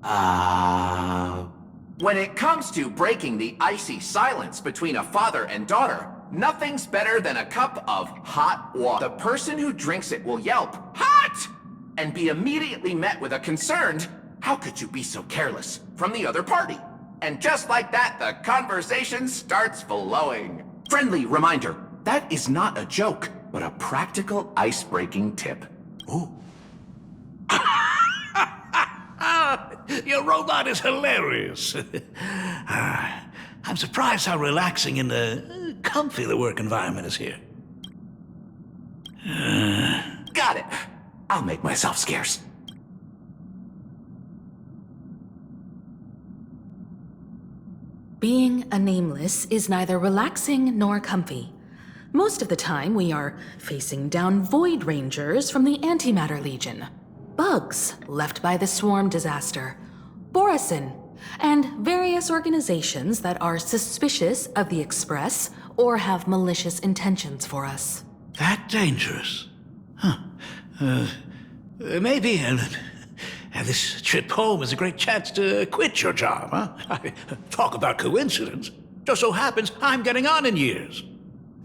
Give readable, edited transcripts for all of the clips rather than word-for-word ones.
Uh... When it comes to breaking the icy silence between a father and daughter, nothing's better than a cup of hot water. The person who drinks it will yelp, "Hot!" and be immediately met with a concerned, "How could you be so careless?" from the other party. And just like that, the conversation starts flowing. Friendly reminder, that is not a joke, but a practical ice-breaking tip. Ooh. Your robot is hilarious. I'm surprised how relaxing and comfy the work environment is here. Got it. I'll make myself scarce. Being a nameless is neither relaxing nor comfy. Most of the time, we are facing down Void Rangers from the Antimatter Legion, bugs left by the Swarm disaster, Borisin, and various organizations that are suspicious of the Express or have malicious intentions for us. That dangerous? Huh. Maybe this trip home is a great chance to quit your job, huh? Talk about coincidence. Just so happens I'm getting on in years.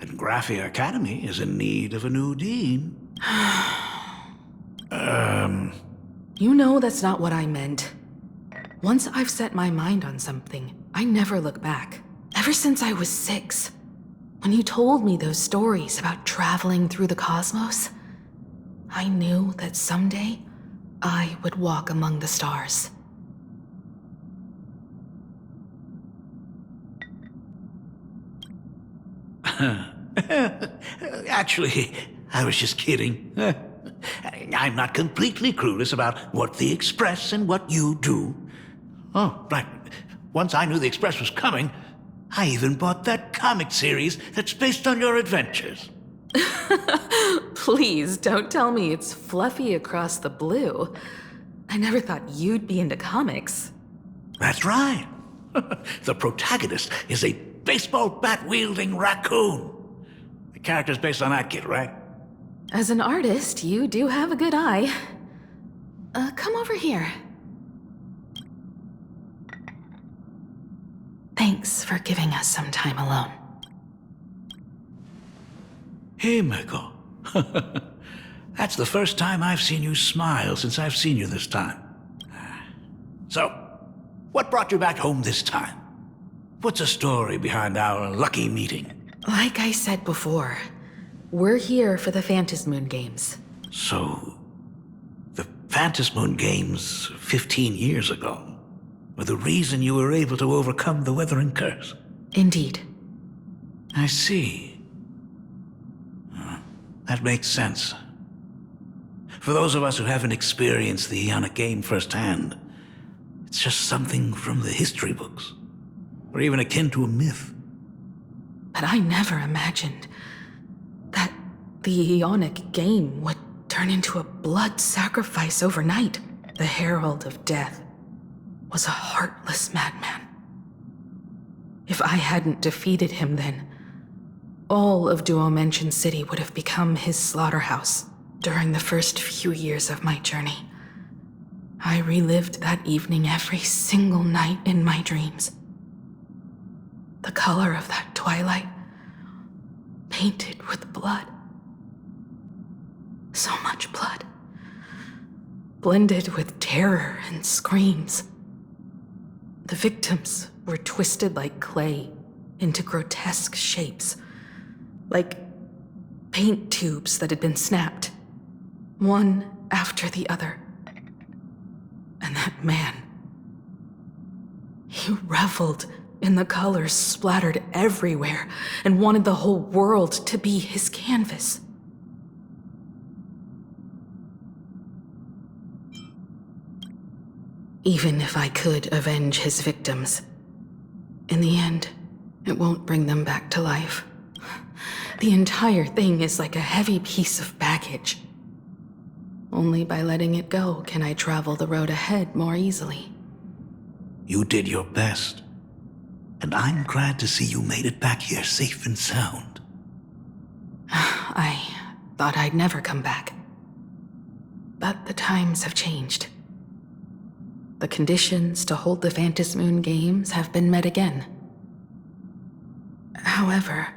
And Graphia Academy is in need of a new dean. You know that's not what I meant. Once I've set my mind on something, I never look back. Ever since I was 6, when you told me those stories about traveling through the cosmos, I knew that someday I would walk among the stars. Actually, I was just kidding. I'm not completely clueless about what the Express and what you do. Oh, right. Once I knew the Express was coming, I even bought that comic series that's based on your adventures. Please don't tell me it's fluffy across the blue. I never thought you'd be into comics. That's right. The protagonist is a baseball bat-wielding raccoon. The character's based on that kid, right? As an artist, you do have a good eye. Come over here. Thanks for giving us some time alone. Hey, Miko. That's the first time I've seen you smile since I've seen you this time. So, what brought you back home this time? What's the story behind our lucky meeting? Like I said before, we're here for the Phantasmoon Games. So, the Phantasmoon Games 15 years ago were the reason you were able to overcome the Weathering Curse? Indeed. I see. That makes sense. For those of us who haven't experienced the Ionic game firsthand, it's just something from the history books, or even akin to a myth. But I never imagined that the Ionic game would turn into a blood sacrifice overnight. The Herald of Death was a heartless madman. If I hadn't defeated him then, all of Duomension City would have become his slaughterhouse. During the first few years of my journey, I relived that evening every single night in my dreams. The color of that twilight, painted with blood. So much blood, blended with terror and screams. The victims were twisted like clay into grotesque shapes, like paint tubes that had been snapped, one after the other. And that man, he reveled in the colors splattered everywhere and wanted the whole world to be his canvas. Even if I could avenge his victims, in the end, it won't bring them back to life. The entire thing is like a heavy piece of baggage. Only by letting it go can I travel the road ahead more easily. You did your best, and I'm glad to see you made it back here safe and sound. I thought I'd never come back. But the times have changed. the conditions to hold the Phantom Moon Games have been met again. However,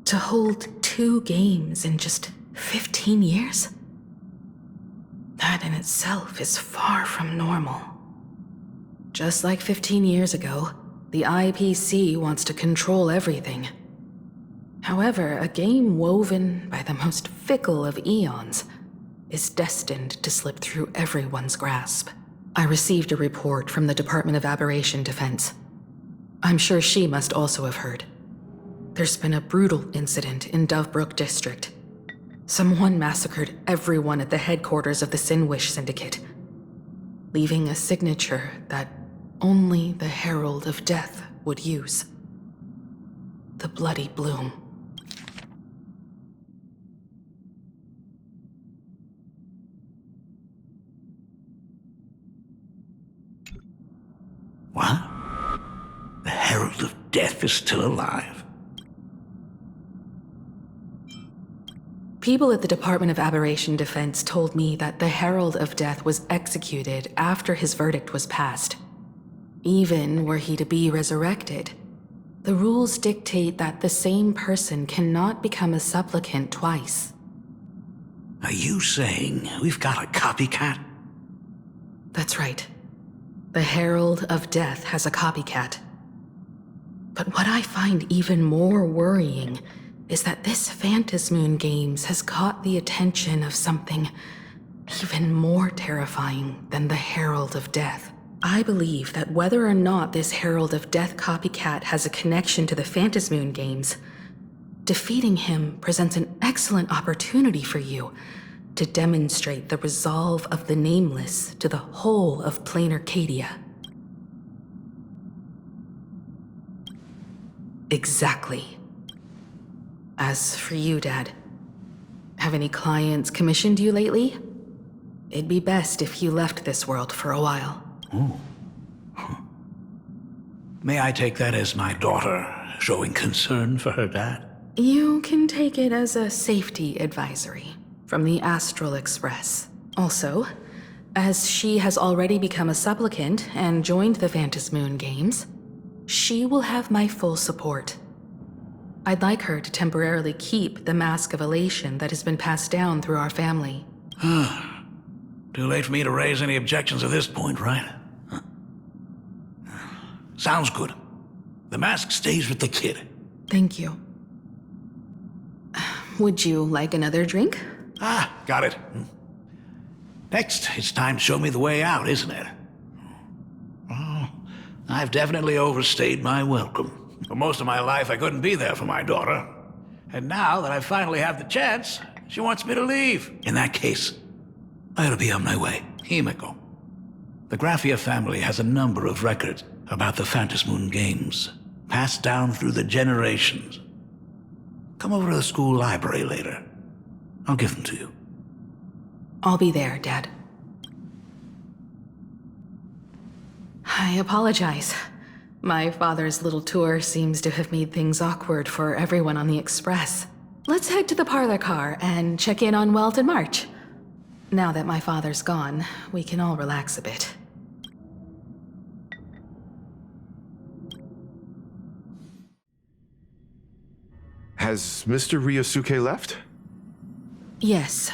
to hold 2 games in just 15 years? That in itself is far from normal. Just like 15 years ago, the IPC wants to control everything. However, a game woven by the most fickle of eons is destined to slip through everyone's grasp. I received a report from the Department of Aberration Defense. I'm sure she must also have heard. There's been a brutal incident in Dovebrook District. Someone massacred everyone at the headquarters of the Sinwish Syndicate, leaving a signature that only the Herald of Death would use. The Bloody Bloom. What? The Herald of Death is still alive. People at the Department of Aberration Defense told me that the Herald of Death was executed after his verdict was passed. Even were he to be resurrected, the rules dictate that the same person cannot become a supplicant twice. Are you saying we've got a copycat? That's right. The Herald of Death has a copycat. But what I find even more worrying is that this Phantom Moon Games has caught the attention of something even more terrifying than the Herald of Death. I believe that whether or not this Herald of Death copycat has a connection to the Phantom Moon Games, defeating him presents an excellent opportunity for you to demonstrate the resolve of the Nameless to the whole of Plain Arcadia. Exactly. As for you, Dad, have any clients commissioned you lately? It'd be best if you left this world for a while. Oh. May I take that as my daughter showing concern for her dad? You can take it as a safety advisory from the Astral Express. Also, as she has already become a supplicant and joined the Phantom Moon Games, she will have my full support. I'd like her to temporarily keep the Mask of Elation that has been passed down through our family. Too late for me to raise any objections at this point, right? Huh. Sounds good. The mask stays with the kid. Thank you. Would you like another drink? Got it. Next, it's time to show me the way out, isn't it? Oh, I've definitely overstayed my welcome. For most of my life, I couldn't be there for my daughter. And now that I finally have the chance, she wants me to leave. In that case, I ought to be on my way. Himiko. The Graphia family has a number of records about the Phantom Moon Games, passed down through the generations. Come over to the school library later. I'll give them to you. I'll be there, Dad. I apologize. My father's little tour seems to have made things awkward for everyone on the Express. Let's head to the parlor car and check in on Welt and March. Now that my father's gone, we can all relax a bit. Has Mr. Ryosuke left? Yes.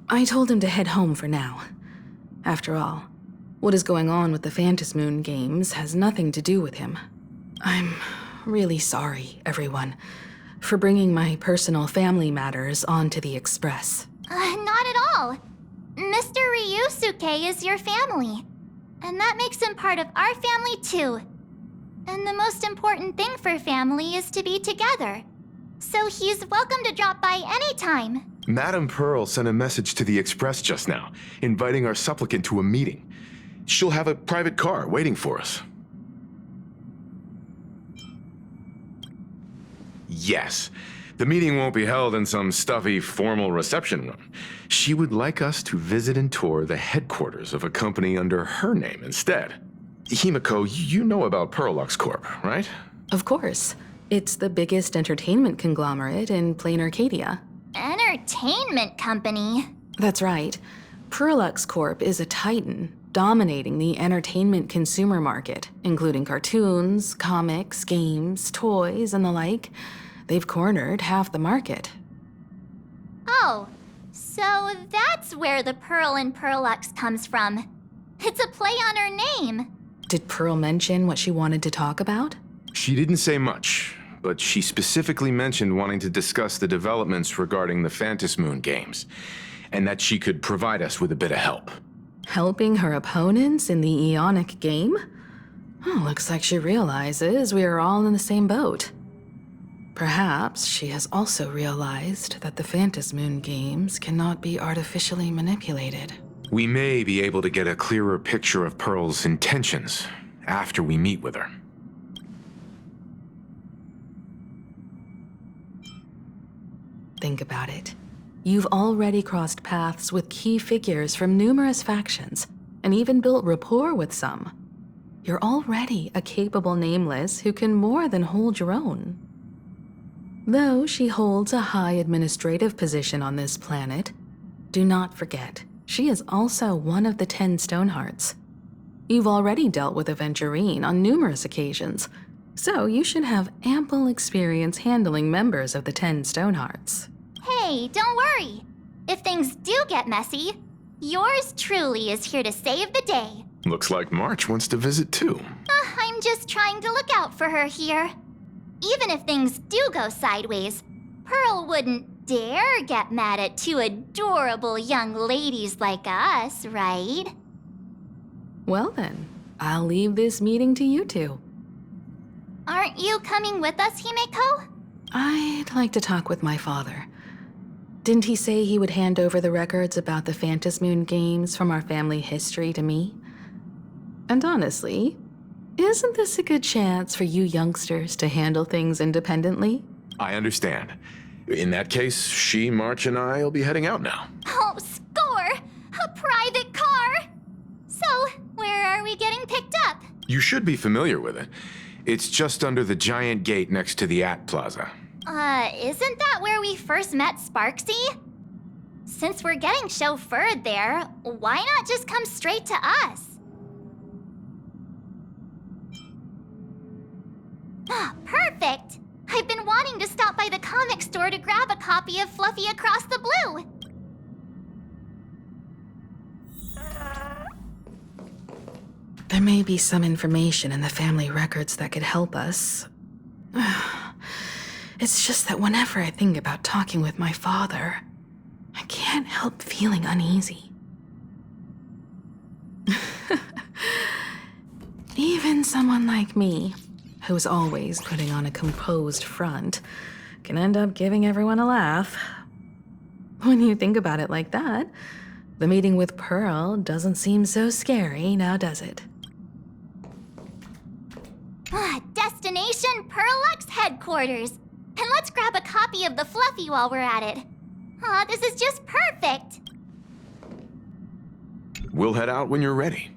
I told him to head home for now. After all, what is going on with the Phantom Moon Games has nothing to do with him. I'm really sorry, everyone, for bringing my personal family matters onto the Express. Not at all. Mr. Ryosuke is your family. And that makes him part of our family too. And the most important thing for family is to be together. So he's welcome to drop by anytime. Madame Pearl sent a message to the Express just now, inviting our supplicant to a meeting. She'll have a private car waiting for us. Yes. The meeting won't be held in some stuffy, formal reception room. She would like us to visit and tour the headquarters of a company under her name instead. Himiko, you know about Pearlux Corp, right? Of course. It's the biggest entertainment conglomerate in Plain Arcadia. Entertainment company? That's right. Pearlux Corp is a titan, dominating the entertainment consumer market, including cartoons, comics, games, toys, and the like. They've cornered half the market. Oh, so that's where the Pearl in Pearlux comes from. It's a play on her name. Did Pearl mention what she wanted to talk about? She didn't say much, but she specifically mentioned wanting to discuss the developments regarding the Phantom Moon games, and that she could provide us with a bit of help. Helping her opponents in the Eonic game? Oh, looks like she realizes we are all in the same boat. Perhaps she has also realized that the Phantom Moon games cannot be artificially manipulated. We may be able to get a clearer picture of Pearl's intentions after we meet with her. Think about it. You've already crossed paths with key figures from numerous factions, and even built rapport with some. You're already a capable Nameless who can more than hold your own. Though she holds a high administrative position on this planet, do not forget, she is also one of the 10 Stonehearts. You've already dealt with Aventurine on numerous occasions, so you should have ample experience handling members of the 10 Stonehearts. Hey, don't worry. If things do get messy, yours truly is here to save the day. Looks like March wants to visit too. I'm just trying to look out for her here. Even if things do go sideways, Pearl wouldn't dare get mad at two adorable young ladies like us, right? Well then, I'll leave this meeting to you two. Aren't you coming with us, Himeko? I'd like to talk with my father. Didn't he say he would hand over the records about the Phantom Moon games from our family history to me? And honestly, isn't this a good chance for you youngsters to handle things independently? I understand. In that case, she, March, and I will be heading out now. Oh, score! A private car! So, where are we getting picked up? You should be familiar with it. It's just under the giant gate next to the At Plaza. Isn't that where we first met Sparksy? Since we're getting chauffeured there, why not just come straight to us? Ah, perfect! I've been wanting to stop by the comic store to grab a copy of Fluffy Across the Blue. There may be some information in the family records that could help us. It's just that whenever I think about talking with my father, I can't help feeling uneasy. Even someone like me, who's always putting on a composed front, can end up giving everyone a laugh. When you think about it like that, the meeting with Pearl doesn't seem so scary, now does it? Destination Pearlux headquarters. And let's grab a copy of the Fluffy while we're at it. Aw, this is just perfect. We'll head out when you're ready.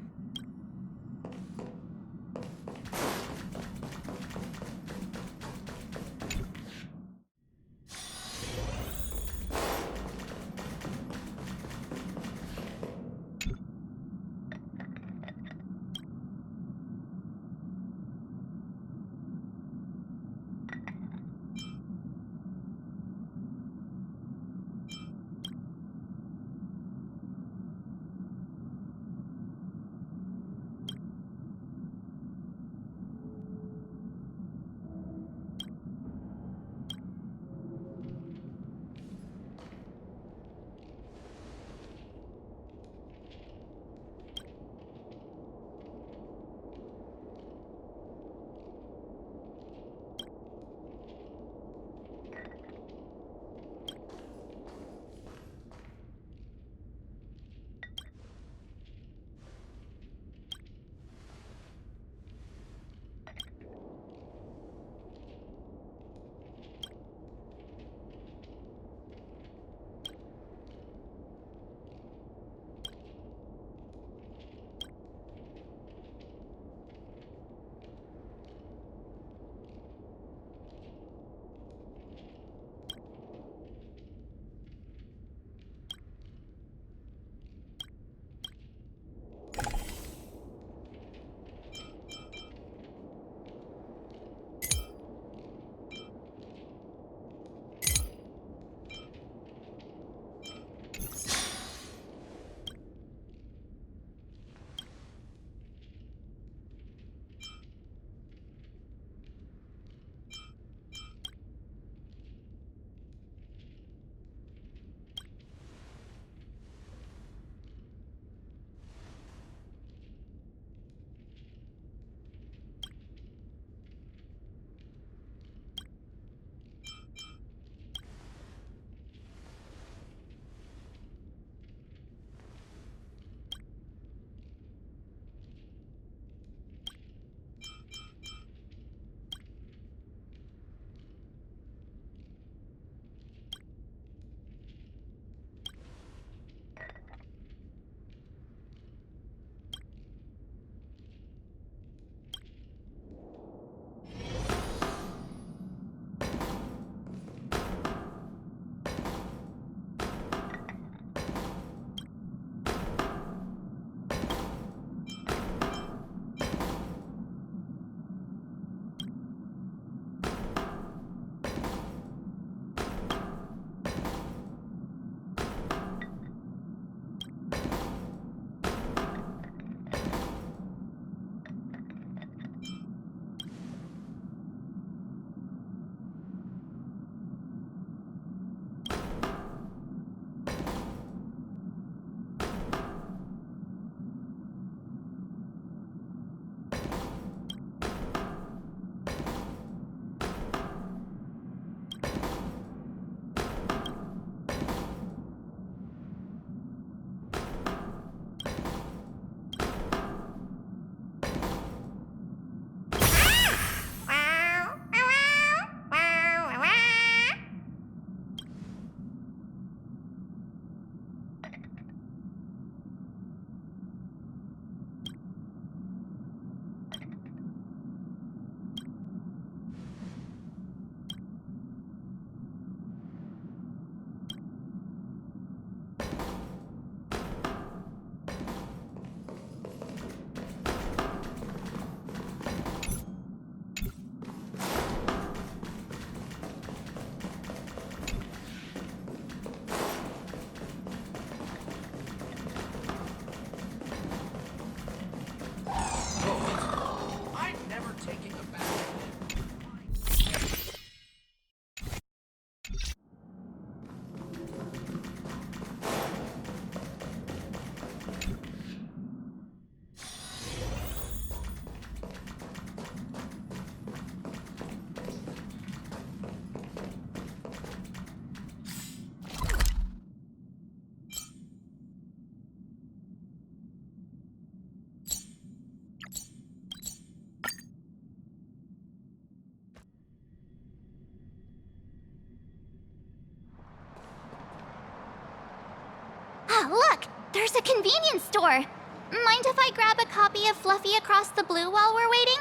look! There's a convenience store! Mind if I grab a copy of Fluffy Across the Blue while we're waiting?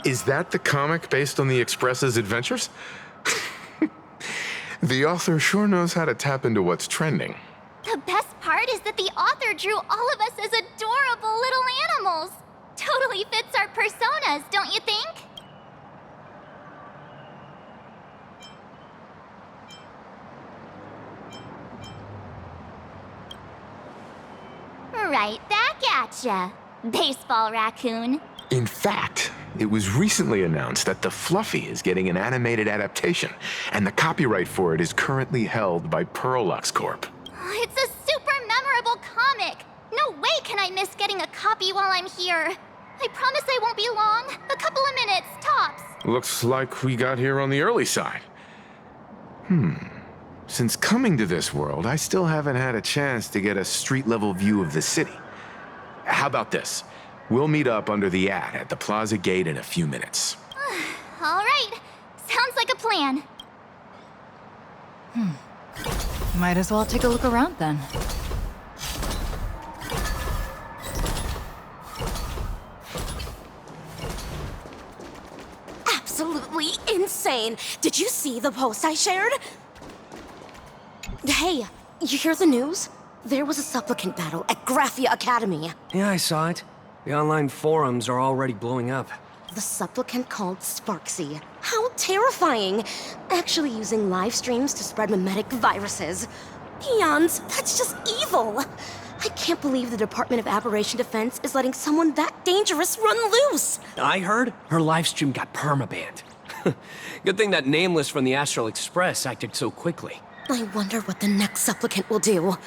Is that the comic based on the Express's adventures? The author sure knows how to tap into what's trending. The best part is that the author drew all of us as adorable little animals! Totally fits our personas, don't you think? Right back at ya, baseball raccoon. In fact, it was recently announced that the Fluffy is getting an animated adaptation, and the copyright for it is currently held by Pearlux Corp. It's a super memorable comic! No way can I miss getting a copy while I'm here. I promise I won't be long. A couple of minutes, tops. Looks like we got here on the early side. Since coming to this world, I still haven't had a chance to get a street-level view of the city. How about this? We'll meet up under the ad at the Plaza Gate in a few minutes. All right. Sounds like a plan. Might as well take a look around then. Absolutely insane. Did you see the post I shared? Hey, you hear the news? There was a supplicant battle at Graphia Academy. Yeah, I saw it. The online forums are already blowing up. The supplicant called Sparksy. How terrifying! Actually using live streams to spread mimetic viruses. Peons, that's just evil! I can't believe the Department of Aberration Defense is letting someone that dangerous run loose! I heard her livestream got permabanned. Good thing that Nameless from the Astral Express acted so quickly. I wonder what the next supplicant will do.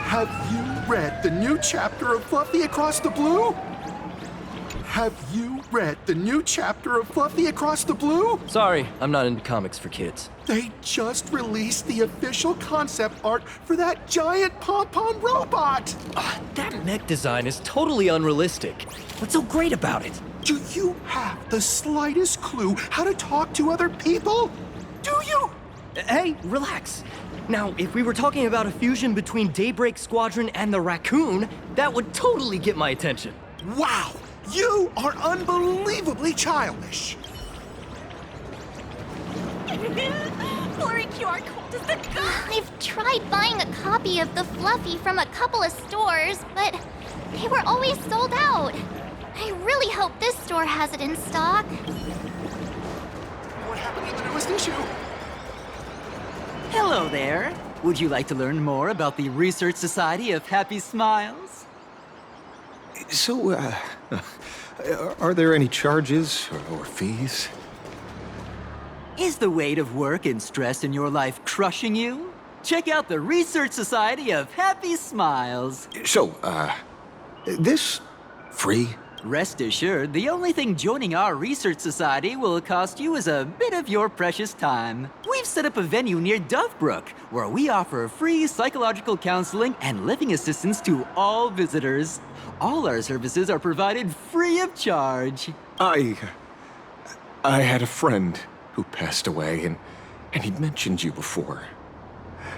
Have you read the new chapter of Fluffy Across the Blue? Have you read the new chapter of Fluffy Across the Blue? Sorry, I'm not into comics for kids. They just released the official concept art for that giant pom-pom robot! That mech design is totally unrealistic. What's so great about it? Do you have the slightest clue how to talk to other people? Do you? Hey, relax. Now, if we were talking about a fusion between Daybreak Squadron and the Raccoon, that would totally get my attention. Wow! You are unbelievably childish! Blurry QR code is the I've tried buying a copy of the Fluffy from a couple of stores, but they were always sold out. I really hope this store has it in stock. What happened to the newest issue? Hello there. Would you like to learn more about the Research Society of Happy Smiles? So, are there any charges or fees? Is the weight of work and stress in your life crushing you? Check out the Research Society of Happy Smiles. So, this free? Rest assured, the only thing joining our Research Society will cost you is a bit of your precious time. We've set up a venue near Dovebrook, where we offer free psychological counseling and living assistance to all visitors. All our services are provided free of charge. I had a friend who passed away, and he'd mentioned you before.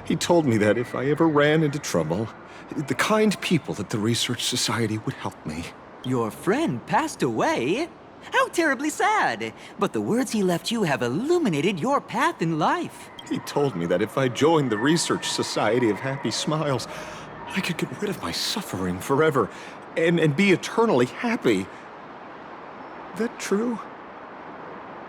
He told me that if I ever ran into trouble, the kind people at the Research Society would help me. Your friend passed away? How terribly sad. But the words he left you have illuminated your path in life. He told me that if I joined the Research Society of Happy Smiles, I could get rid of my suffering forever and be eternally happy. That true?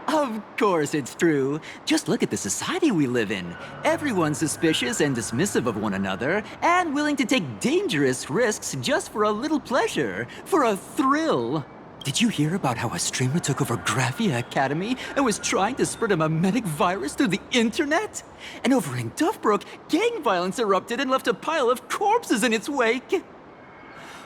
Of course it's true. Just look at the society we live in. Everyone's suspicious and dismissive of one another, and willing to take dangerous risks just for a little pleasure, for a thrill. Did you hear about how a streamer took over Graphia Academy and was trying to spread a mimetic virus through the internet? And over in Dovebrook, gang violence erupted and left a pile of corpses in its wake.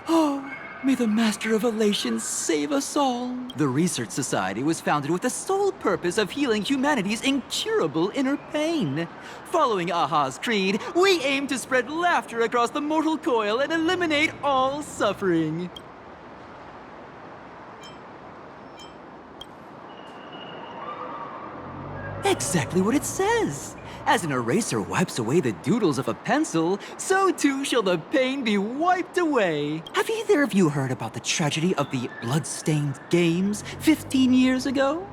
Oh, may the Master of Elation save us all. The Research Society was founded with the sole purpose of healing humanity's incurable inner pain. Following Aha's creed, we aim to spread laughter across the mortal coil and eliminate all suffering. Exactly what it says. As an eraser wipes away the doodles of a pencil, so too shall the pain be wiped away. Have either of you heard about the tragedy of the blood-stained games 15 years ago?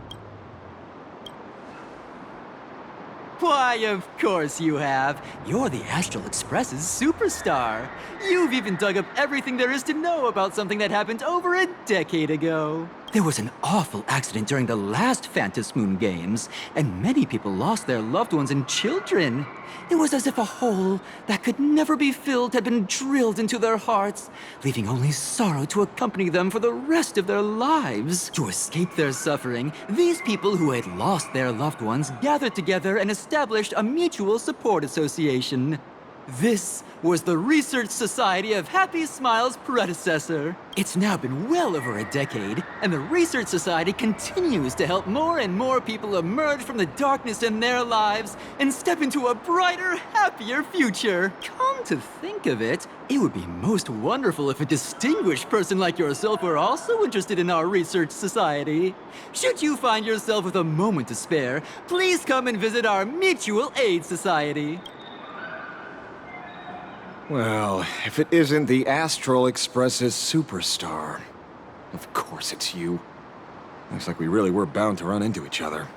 Why, of course you have. You're the Astral Express's superstar. You've even dug up everything there is to know about something that happened over a decade ago. There was an awful accident during the last Phantom Moon Games, and many people lost their loved ones and children. It was as if a hole that could never be filled had been drilled into their hearts, leaving only sorrow to accompany them for the rest of their lives. To escape their suffering, these people who had lost their loved ones gathered together and established a mutual support association. This was the Research Society of Happy Smiles' predecessor. It's now been well over a decade, and the Research Society continues to help more and more people emerge from the darkness in their lives and step into a brighter, happier future. Come to think of it, it would be most wonderful if a distinguished person like yourself were also interested in our Research Society. Should you find yourself with a moment to spare, please come and visit our Mutual Aid Society. Well, if it isn't the Astral Express's superstar. Of course it's you. Looks like we really were bound to run into each other.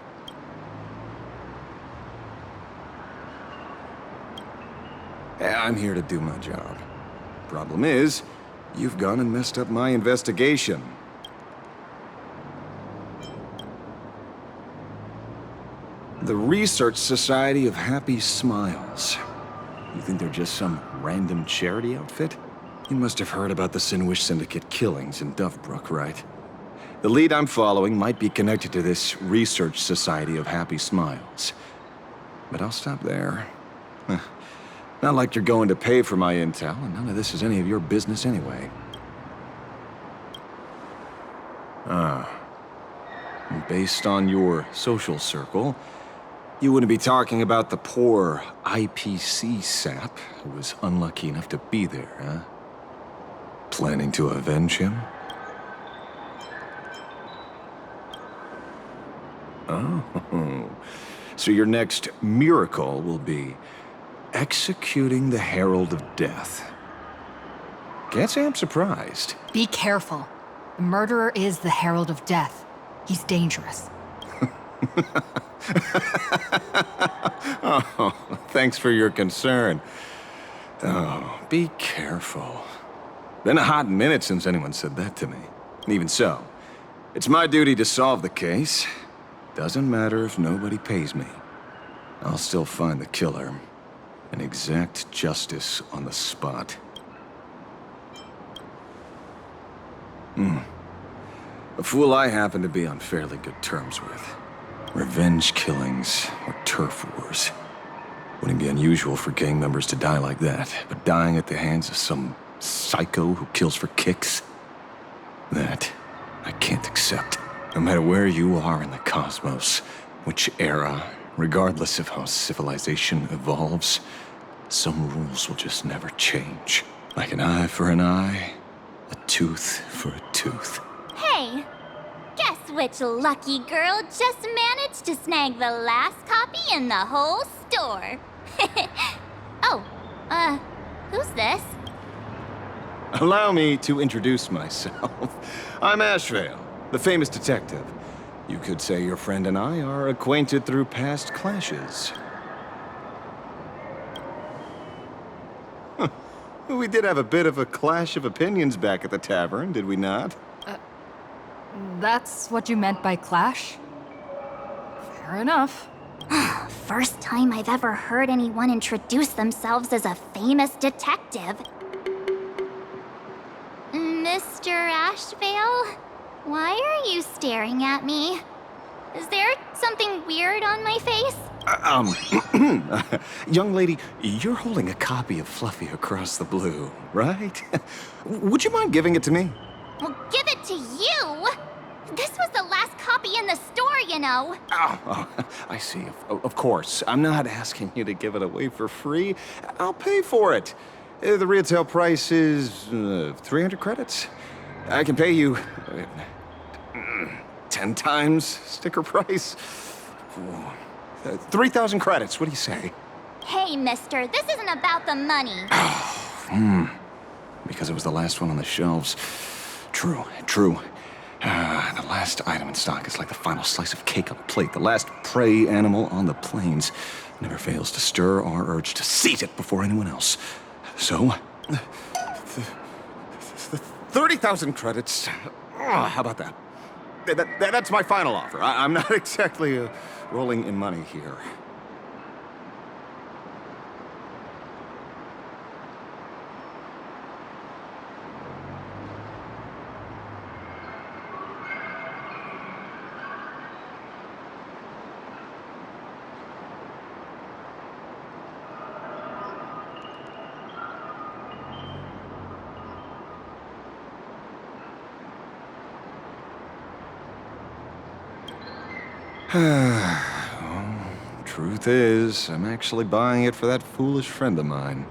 I'm here to do my job. Problem is, you've gone and messed up my investigation. The Research Society of Happy Smiles. You think they're just some random charity outfit? You must have heard about the Sinwish Syndicate killings in Dovebrook, right? The lead I'm following might be connected to this Research Society of Happy Smiles. But I'll stop there. Not like you're going to pay for my intel, and none of this is any of your business anyway. Based on your social circle, you wouldn't be talking about the poor IPC sap who was unlucky enough to be there, huh? Planning to avenge him? Oh, so your next miracle will be executing the Herald of Death. Can't say I'm surprised. Be careful. The murderer is the Herald of Death. He's dangerous. Oh, thanks for your concern. Oh, be careful. Been a hot minute since anyone said that to me. Even so, it's my duty to solve the case. Doesn't matter if nobody pays me. I'll still find the killer and exact justice on the spot. A fool I happen to be on fairly good terms with. Revenge killings or turf wars. Wouldn't be unusual for gang members to die like that, but dying at the hands of some psycho who kills for kicks? That I can't accept. No matter where you are in the cosmos, which era, regardless of how civilization evolves, some rules will just never change. Like an eye for an eye, a tooth for a tooth. Hey, guess which lucky girl just managed to snag the last copy in the whole store? Oh, who's this? Allow me to introduce myself. I'm Ashvale, the famous detective. You could say your friend and I are acquainted through past clashes. We did have a bit of a clash of opinions back at the tavern, did we not? That's what you meant by clash? Fair enough. First time I've ever heard anyone introduce themselves as a famous detective. Mr. Ashvale? Why are you staring at me? Is there something weird on my face? Young lady, you're holding a copy of Fluffy Across the Blue, right? Would you mind giving it to me? Well, give it to you! This was the last copy in the store, you know. Oh, I see. Of course. I'm not asking you to give it away for free. I'll pay for it. The retail price is 300 credits. I can pay you 10 times sticker price. 3,000 credits, what do you say? Hey, mister, this isn't about the money. Because it was the last one on the shelves. True, true. The last item in stock is like the final slice of cake on a plate. The last prey animal on the plains never fails to stir our urge to seize it before anyone else. So, 30,000 credits. How about that? That's my final offer. I'm not exactly rolling in money here. Truth is, I'm actually buying it for that foolish friend of mine.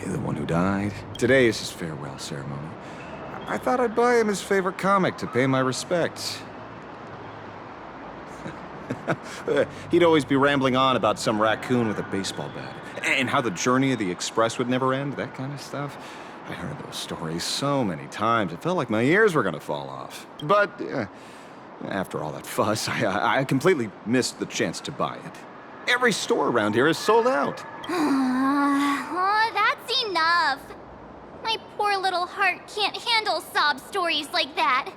The one who died. Today is his farewell ceremony. I thought I'd buy him his favorite comic to pay my respects. He'd always be rambling on about some raccoon with a baseball bat, and how the journey of the Express would never end, that kind of stuff. I heard those stories so many times, it felt like my ears were gonna fall off. But, after all that fuss, I completely missed the chance to buy it. Every store around here is sold out. Oh, that's enough. My poor little heart can't handle sob stories like that.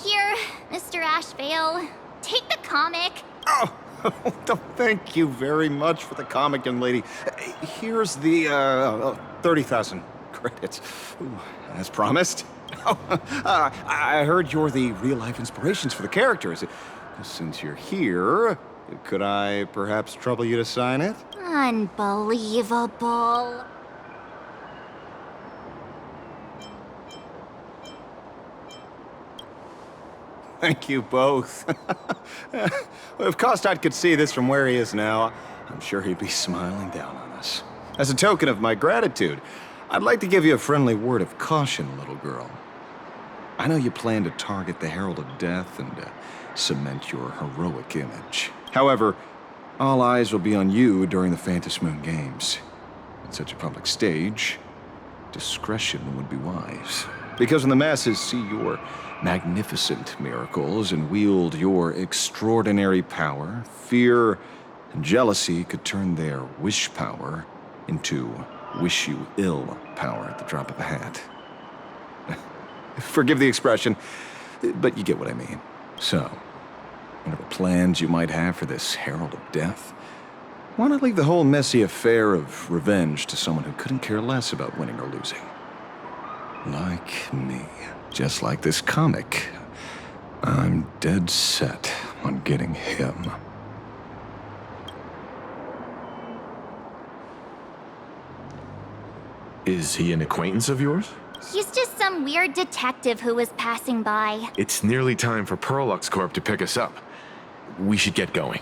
Here, Mr. Ashvale, take the comic. Oh, thank you very much for the comic, young lady. Here's the 30,000 credits. Ooh, as promised. I heard you're the real-life inspirations for the characters. Since you're here, could I perhaps trouble you to sign it? Unbelievable. Thank you both. If Kostad could see this from where he is now, I'm sure he'd be smiling down on us. As a token of my gratitude, I'd like to give you a friendly word of caution, little girl. I know you plan to target the Herald of Death and cement your heroic image. However, all eyes will be on you during the Phantom Moon Games. On such a public stage, discretion would be wise. Because when the masses see your magnificent miracles and wield your extraordinary power, fear and jealousy could turn their wish power into wish you ill power at the drop of a hat. Forgive the expression, but you get what I mean. So, whatever plans you might have for this Herald of Death, why not leave the whole messy affair of revenge to someone who couldn't care less about winning or losing? Like me. Just like this comic. I'm dead set on getting him. Is he an acquaintance of yours? He's just some weird detective who was passing by. It's nearly time for Perlux Corp to pick us up. We should get going.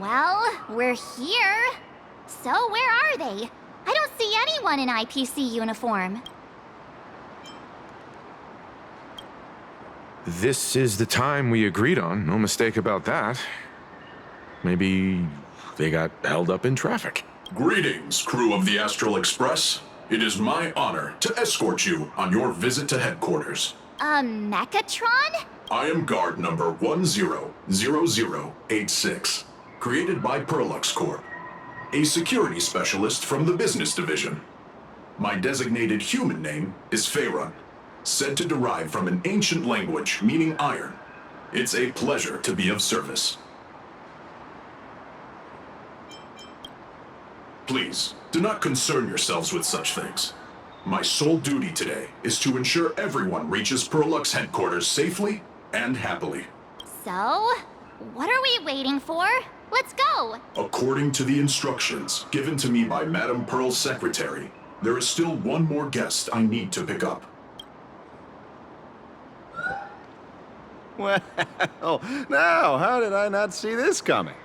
Well, we're here. So where are they? I don't see anyone in IPC uniform. This is the time we agreed on, no mistake about that. Maybe they got held up in traffic. Greetings, crew of the Astral Express. It is my honor to escort you on your visit to headquarters. Mechatron? I am guard number 100086, created by Perlux Corp, a security specialist from the business division. My designated human name is Faerun, said to derive from an ancient language meaning iron. It's a pleasure to be of service. Please, do not concern yourselves with such things. My sole duty today is to ensure everyone reaches Perlux headquarters safely and happily. So, what are we waiting for? Let's go! According to the instructions given to me by Madame Pearl's secretary, there is still one more guest I need to pick up. Well, now, how did I not see this coming?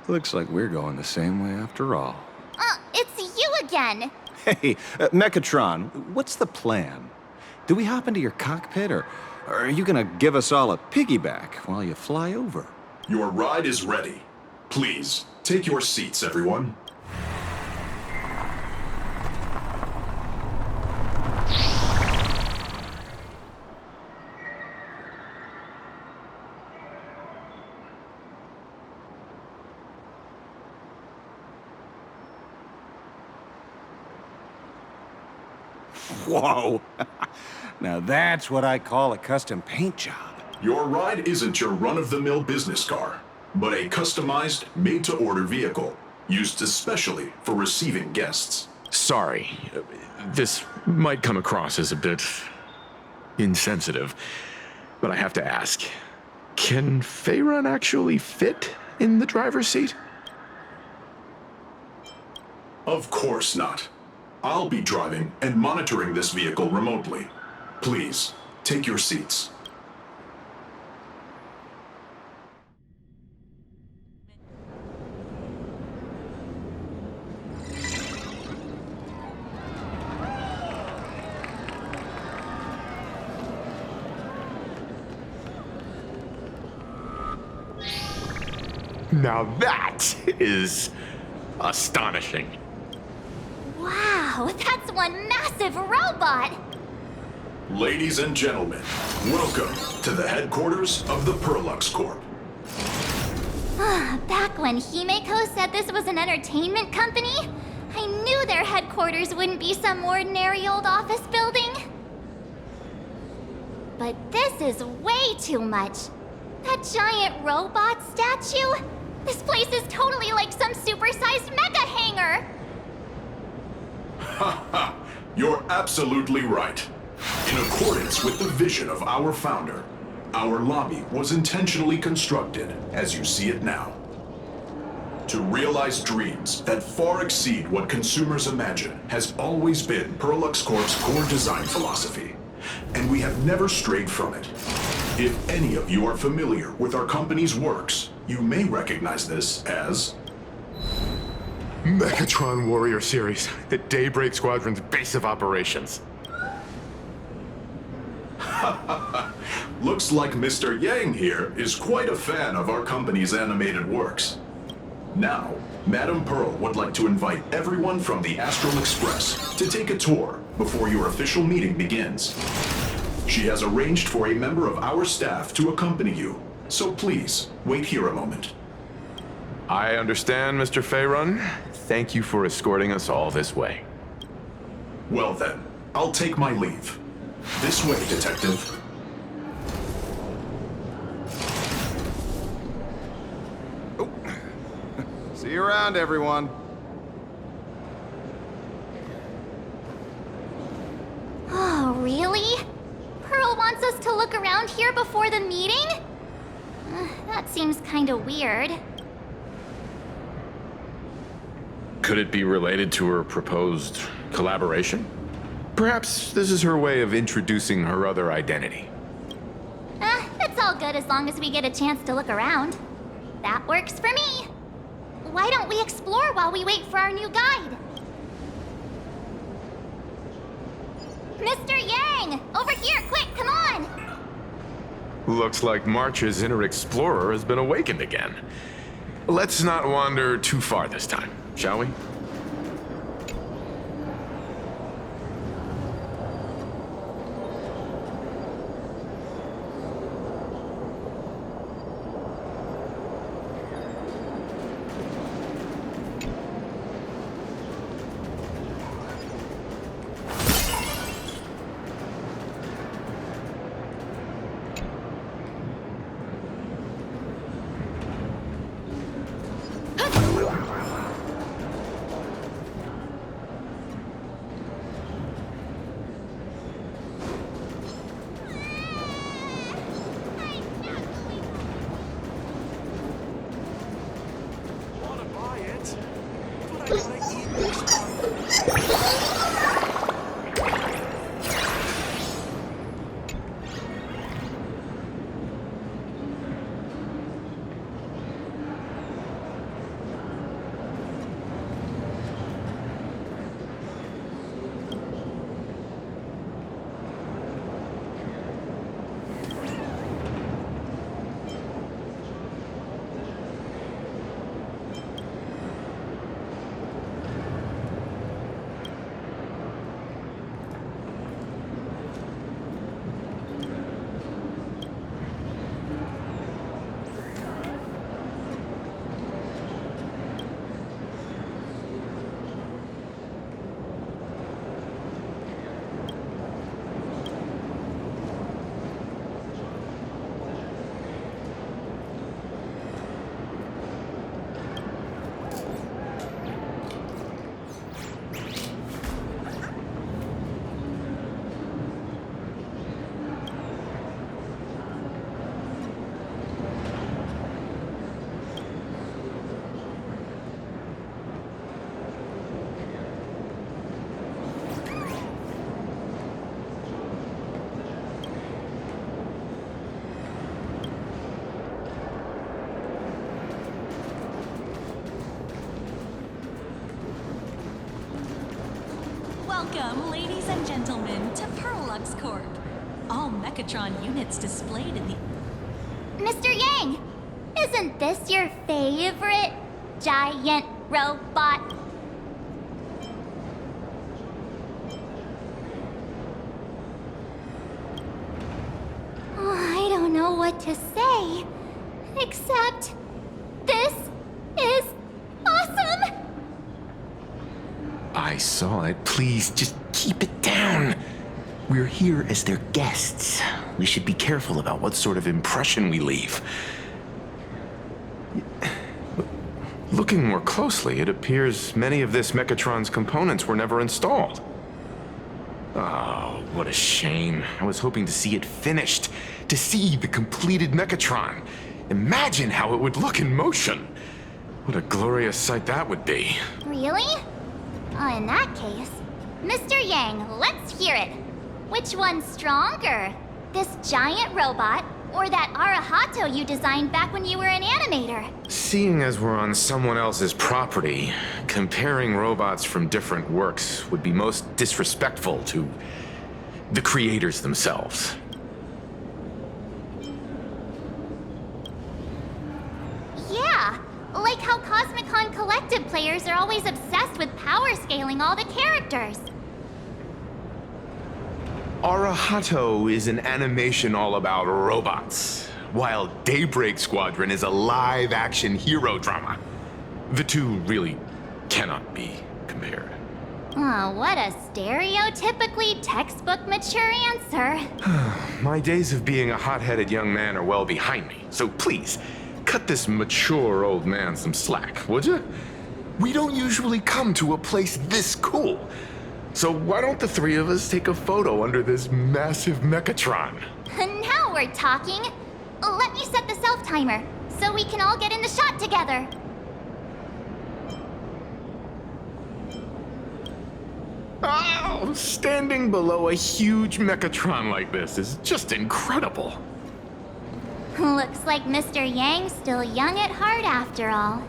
Looks like we're going the same way after all. It's you again! Hey, Mechatron, what's the plan? Do we hop into your cockpit, or are you gonna give us all a piggyback while you fly over? Your ride is ready. Please, take your seats, everyone. Whoa! Now that's what I call a custom paint job. Your ride isn't your run-of-the-mill business car, but a customized, made-to-order vehicle, used especially for receiving guests. Sorry, this might come across as a bit insensitive, but I have to ask, can Faerun actually fit in the driver's seat? Of course not. I'll be driving and monitoring this vehicle remotely. Please, take your seats. Now that is astonishing. Wow, that's one massive robot! Ladies and gentlemen, welcome to the headquarters of the Perlux Corp. Back when Himeko said this was an entertainment company, I knew their headquarters wouldn't be some ordinary old office building. But this is way too much. That giant robot statue? This place is totally like some supersized mega hangar! Ha ha! You're absolutely right. In accordance with the vision of our founder, our lobby was intentionally constructed as you see it now. To realize dreams that far exceed what consumers imagine has always been Perlux Corp's core design philosophy, and we have never strayed from it. If any of you are familiar with our company's works, you may recognize this as Mechatron Warrior Series, the Daybreak Squadron's base of operations. Looks like Mr. Yang here is quite a fan of our company's animated works. Now, Madame Pearl would like to invite everyone from the Astral Express to take a tour before your official meeting begins. She has arranged for a member of our staff to accompany you, so please, wait here a moment. I understand, Mr. Faerun. Thank you for escorting us all this way. Well then, I'll take my leave. This way, Detective. See you around, everyone. Oh, really? Pearl wants us to look around here before the meeting? That seems kinda weird. Could it be related to her proposed collaboration? Perhaps this is her way of introducing her other identity. It's all good as long as we get a chance to look around. That works for me. Why don't we explore while we wait for our new guide? Mr. Yang! Over here, quick, come on! Looks like March's inner explorer has been awakened again. Let's not wander too far this time, shall we? Welcome, ladies and gentlemen, to Perlux Corp. All Mechatron units displayed in the... Mr. Yang! Isn't this your favorite giant robot? Oh, I don't know what to say, except this is awesome! I saw it. Please, just keep it down. We're here as their guests. We should be careful about what sort of impression we leave. Looking more closely, it appears many of this Mechatron's components were never installed. Oh, what a shame. I was hoping to see it finished, to see the completed Mechatron. Imagine how it would look in motion. What a glorious sight that would be. Really? Oh, in that case, Mr. Yang, let's hear it. Which one's stronger? This giant robot, or that Arahato you designed back when you were an animator? Seeing as we're on someone else's property, comparing robots from different works would be most disrespectful to the creators themselves. Yeah, like how Cosmicon Collective players are always obsessed with power scaling all the characters. Arahato is an animation all about robots, while Daybreak Squadron is a live-action hero drama. The two really cannot be compared. Oh, what a stereotypically textbook mature answer. My days of being a hot-headed young man are well behind me, so please, cut this mature old man some slack, would you? We don't usually come to a place this cool. So why don't the three of us take a photo under this massive Mechatron? Now we're talking. Let me set the self-timer, so we can all get in the shot together. Oh, standing below a huge Mechatron like this is just incredible. Looks like Mr. Yang's still young at heart after all.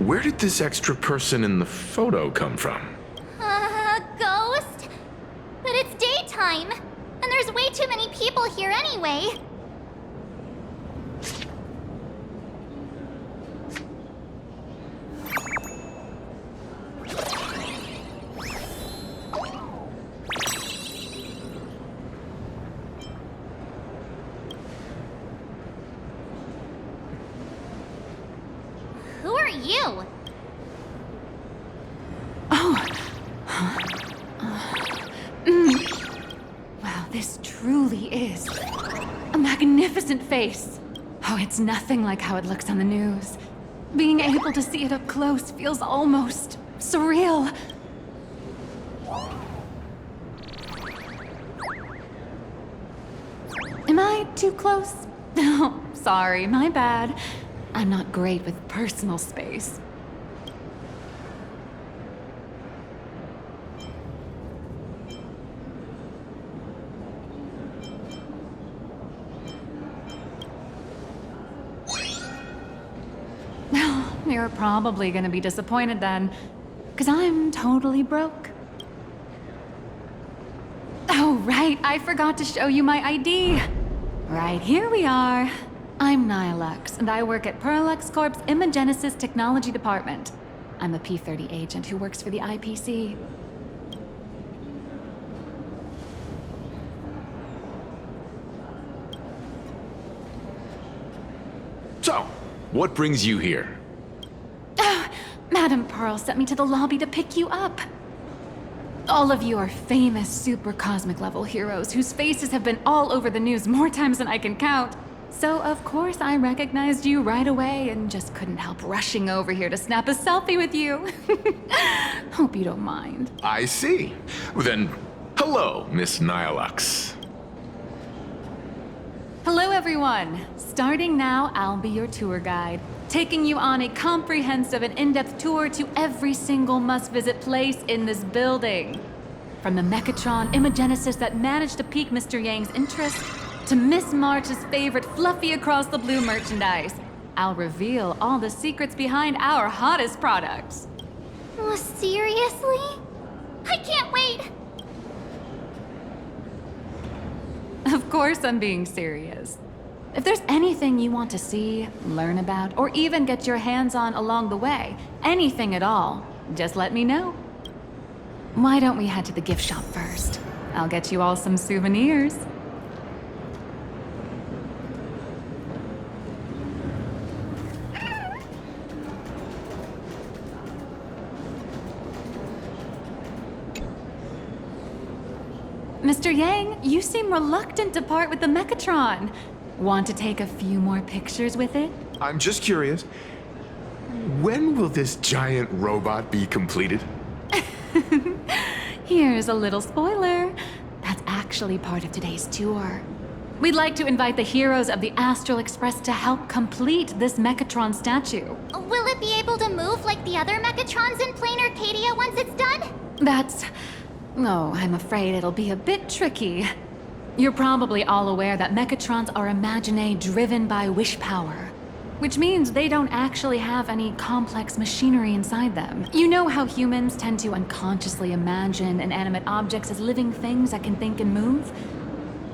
Where did this extra person in the photo come from? Ghost? But it's daytime, and there's way too many people here anyway. Who are you? Wow, this truly is a magnificent face. Oh, it's nothing like how it looks on the news. Being able to see it up close feels almost surreal. Am I too close? Oh, sorry, my bad. I'm not great with personal space. You're probably gonna be disappointed then, because I'm totally broke. Oh, right, I forgot to show you my ID. Right, here we are. I'm Nihilux, and I work at Parallax Corp's Imagenesis Technology Department. I'm a P-30 agent who works for the IPC. So, what brings you here? Madam Pearl sent me to the lobby to pick you up. All of you are famous super cosmic level heroes whose faces have been all over the news more times than I can count. So of course I recognized you right away and just couldn't help rushing over here to snap a selfie with you. Hope you don't mind. I see. Then, hello, Miss Nihilux. Hello everyone. Starting now, I'll be your tour guide, taking you on a comprehensive and in-depth tour to every single must-visit place in this building. From the Mechatron Imagenesis that managed to pique Mr. Yang's interest, to Miss March's favorite fluffy across the blue merchandise, I'll reveal all the secrets behind our hottest products. Oh, seriously? I can't wait! Of course I'm being serious. If there's anything you want to see, learn about, or even get your hands on along the way, anything at all, just let me know. Why don't we head to the gift shop first? I'll get you all some souvenirs. Mr. Yang, you seem reluctant to part with the Mechatron. Want to take a few more pictures with it? I'm just curious. When will this giant robot be completed? Here's a little spoiler. That's actually part of today's tour. We'd like to invite the heroes of the Astral Express to help complete this Mechatron statue. Will it be able to move like the other Mechatrons in Plain Arcadia once it's done? Oh, I'm afraid it'll be a bit tricky. You're probably all aware that Mechatrons are imaginae driven by wish power, which means they don't actually have any complex machinery inside them. You know how humans tend to unconsciously imagine inanimate objects as living things that can think and move?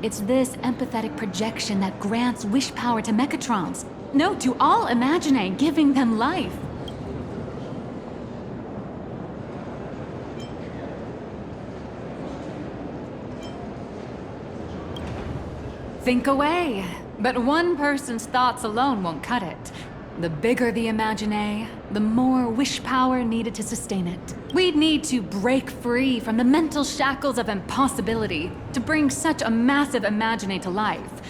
It's this empathetic projection that grants wish power to Mechatrons. No, to all imaginae, giving them life. Think away. But one person's thoughts alone won't cut it. The bigger the imaginae, the more wish power needed to sustain it. We'd need to break free from the mental shackles of impossibility to bring such a massive imaginae to life.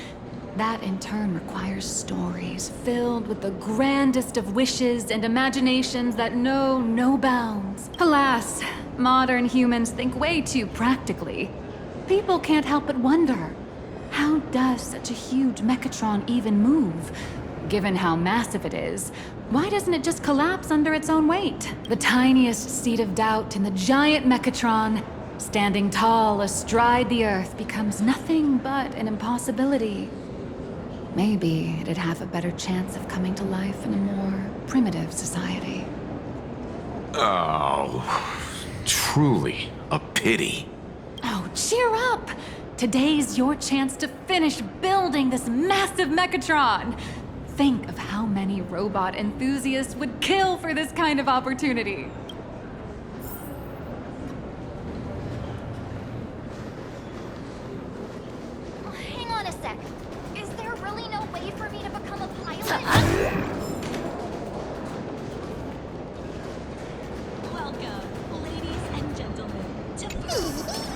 That in turn requires stories filled with the grandest of wishes and imaginations that know no bounds. Alas, modern humans think way too practically. People can't help but wonder, how does such a huge Mechatron even move? Given how massive it is, why doesn't it just collapse under its own weight? The tiniest seed of doubt in the giant Mechatron, standing tall astride the Earth, becomes nothing but an impossibility. Maybe it'd have a better chance of coming to life in a more primitive society. Oh, truly a pity. Oh, cheer up! Today's your chance to finish building this massive Mechatron. Think of how many robot enthusiasts would kill for this kind of opportunity. Hang on a sec. Is there really no way for me to become a pilot? Welcome, ladies and gentlemen, to please consider.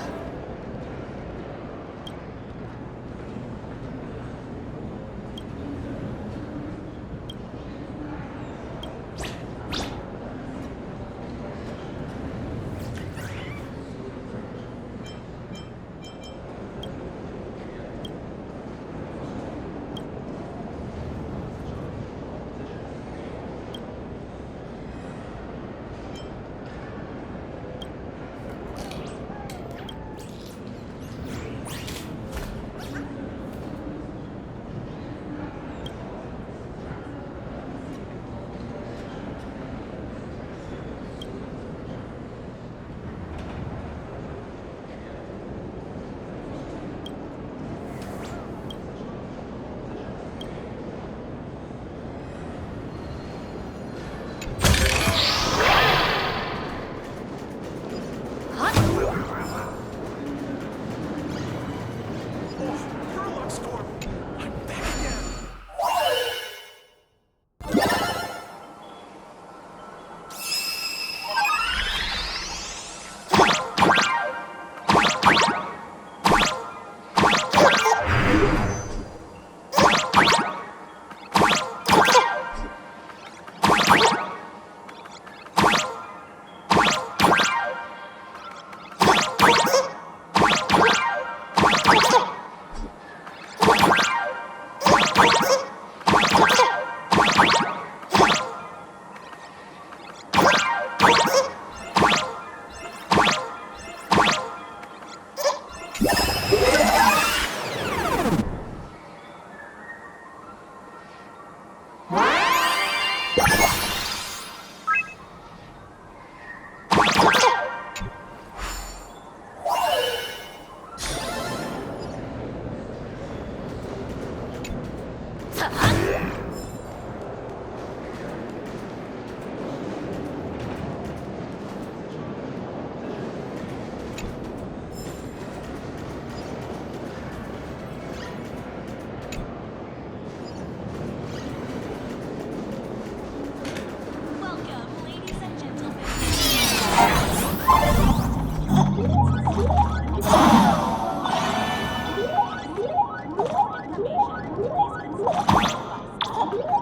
We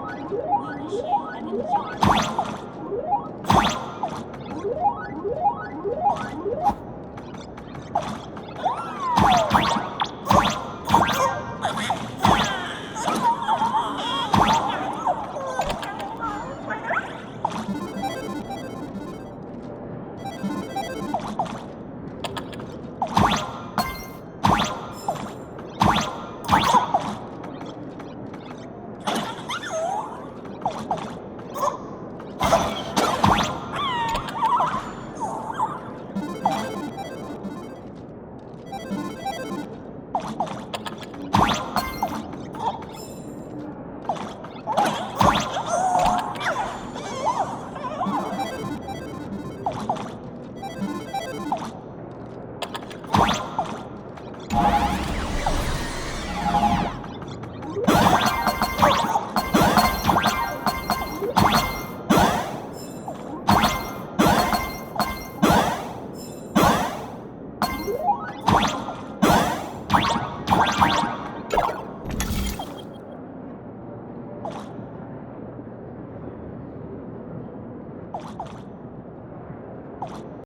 wish you an enjoyable